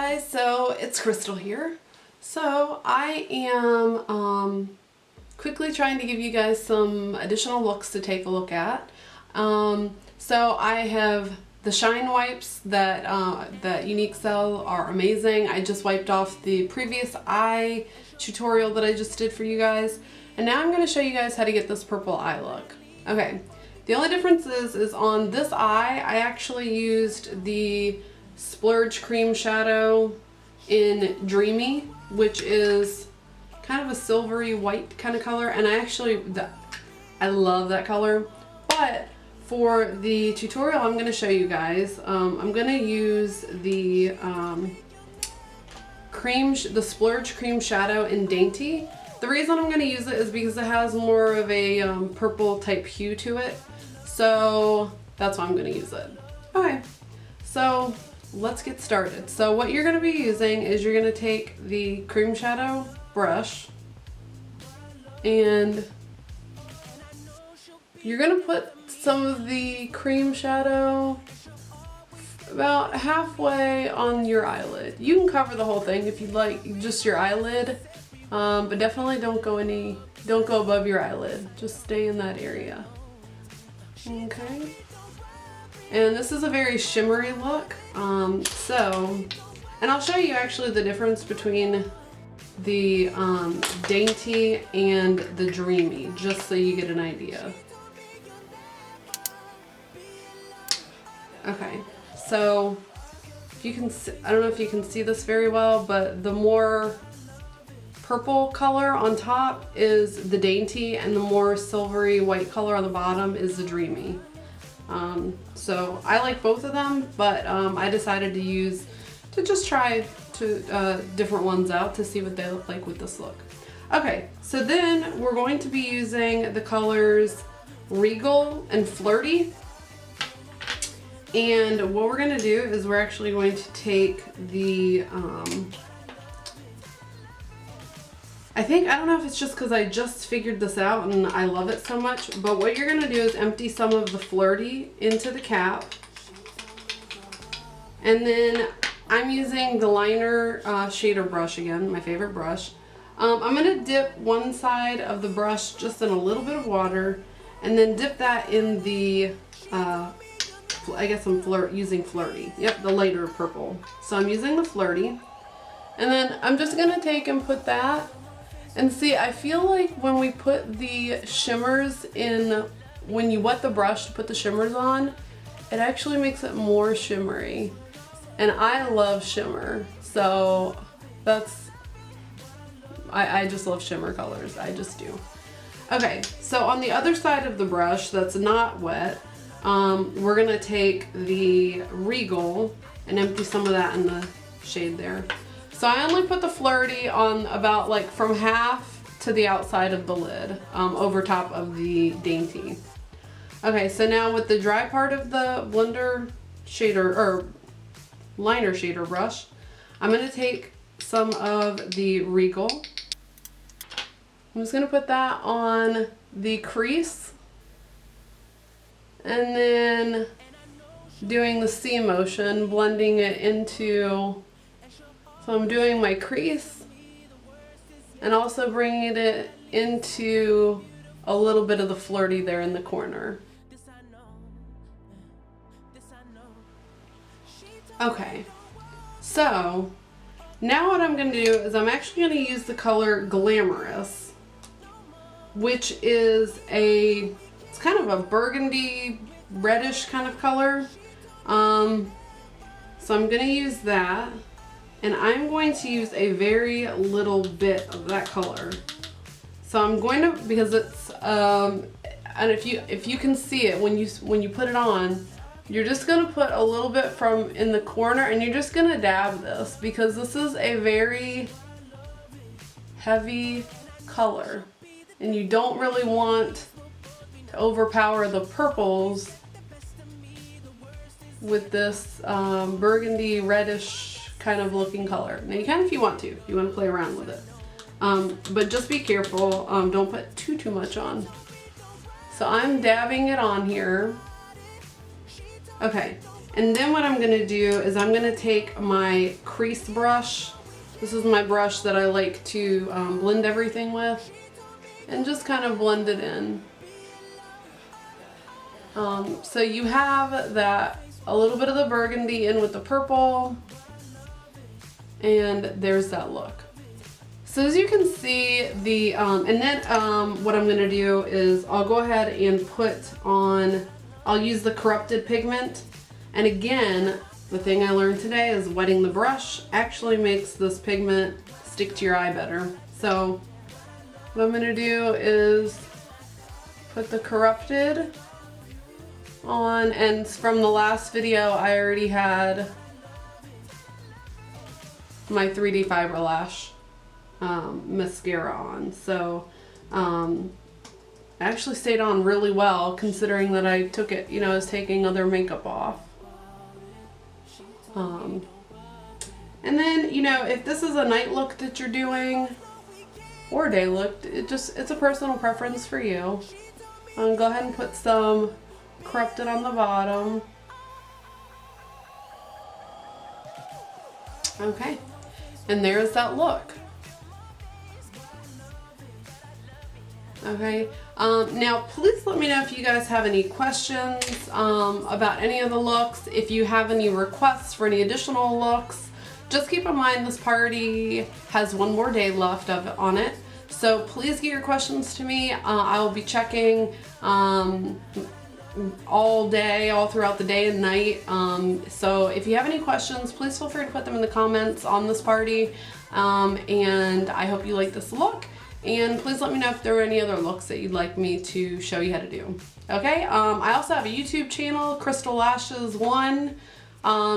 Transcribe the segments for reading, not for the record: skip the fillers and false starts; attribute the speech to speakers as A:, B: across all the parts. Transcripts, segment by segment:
A: guys, so it's Crystal here. So I am quickly trying to give you guys some additional looks to take a look at. So I have the shine wipes that Unique sell are amazing. I just wiped off the previous eye tutorial that I just did for you guys, and now I'm going to show you guys how to get this purple eye look. Okay, the only difference is on this eye I actually used the Splurge cream shadow in Dreamy, which is kind of a silvery white kind of color, and I love that color. But for the tutorial I'm going to show you guys, I'm going to use the Splurge cream shadow in Dainty. The reason I'm going to use it is because it has more of a purple type hue to it, so that's why I'm going to use it. Okay, so let's get started. So what you're going to be using is you're going to take the cream shadow brush and you're going to put some of the cream shadow about halfway on your eyelid. You can cover the whole thing if you'd like, just your eyelid, but definitely don't go above your eyelid. Just stay in that area. Okay. And this is a very shimmery look. And I'll show you actually the difference between the Dainty and the Dreamy, just so you get an idea. Okay, so if you can see, I don't know if you can see this very well, but the more purple color on top is the Dainty, and the more silvery white color on the bottom is the Dreamy. So I like both of them, but I decided to just try different ones out to see what they look like with this look. Okay, so then we're going to be using the colors Regal and Flirty. And what we're going to do is we're actually going to take the, I don't know if it's just because I just figured this out and I love it so much, but what you're going to do is empty some of the Flirty into the cap. And then I'm using the liner shader brush again, my favorite brush. I'm going to dip one side of the brush just in a little bit of water and then dip that in the, I guess I'm using Flirty. Yep, the lighter purple. So I'm using the Flirty. And then I'm just going to take and put that. And see, I feel like when we put the shimmers in, when you wet the brush to put the shimmers on, it actually makes it more shimmery. And I love shimmer. So that's, I just love shimmer colors. I just do. Okay, so on the other side of the brush that's not wet, we're going to take the Regal and empty some of that in the shade there. So I only put the Flirty on about like from half to the outside of the lid, over top of the Dainty. Okay, so now with the dry part of the blender shader, or liner shader brush, I'm going to take some of the Regal. I'm just going to put that on the crease. And then doing the C motion, blending it into, so I'm doing my crease and also bringing it into a little bit of the Flirty there in the corner. Okay, so now what I'm going to do is I'm actually going to use the color Glamorous, which is it's kind of a burgundy reddish kind of color. So I'm going to use that, and I'm going to use a very little bit of that color. So I'm going to, because it's and if you can see it when you put it on, you're just going to put a little bit from in the corner, and you're just going to dab this because this is a very heavy color and you don't really want to overpower the purples with this burgundy reddish kind of looking color. Now you can if you want to play around with it, but just be careful, don't put too much on. So I'm dabbing it on here. Okay, And then what I'm gonna do is I'm gonna take my crease brush. This is my brush that I like to blend everything with, and just kind of blend it in. So you have that, a little bit of the burgundy in with the purple, and there's that look. So as you can see, and then what I'm gonna do is I'll go ahead and put on, I'll use the Corrupted pigment. And again, the thing I learned today is wetting the brush actually makes this pigment stick to your eye better. So what I'm gonna do is put the Corrupted on, and from the last video I already had my 3D Fiber Lash mascara on, so it actually stayed on really well considering that I took it, you know, I was taking other makeup off. And then, you know, if this is a night look that you're doing or a day look, it's a personal preference for you. Go ahead and put some Corrupted on the bottom. Okay, and there's that look. Okay, now please let me know if you guys have any questions about any of the looks. If you have any requests for any additional looks, just keep in mind this party has one more day left on it. So please get your questions to me. I will be checking all day, all throughout the day and night. So if you have any questions, please feel free to put them in the comments on this party. And I hope you like this look. And please let me know if there are any other looks that you'd like me to show you how to do. Okay, I also have a YouTube channel, Crystal Lashes 1.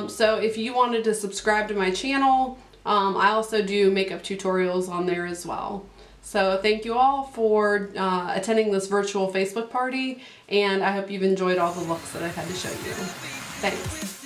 A: So if you wanted to subscribe to my channel, I also do makeup tutorials on there as well. So thank you all for attending this virtual Facebook party, and I hope you've enjoyed all the looks that I've had to show you. Thanks.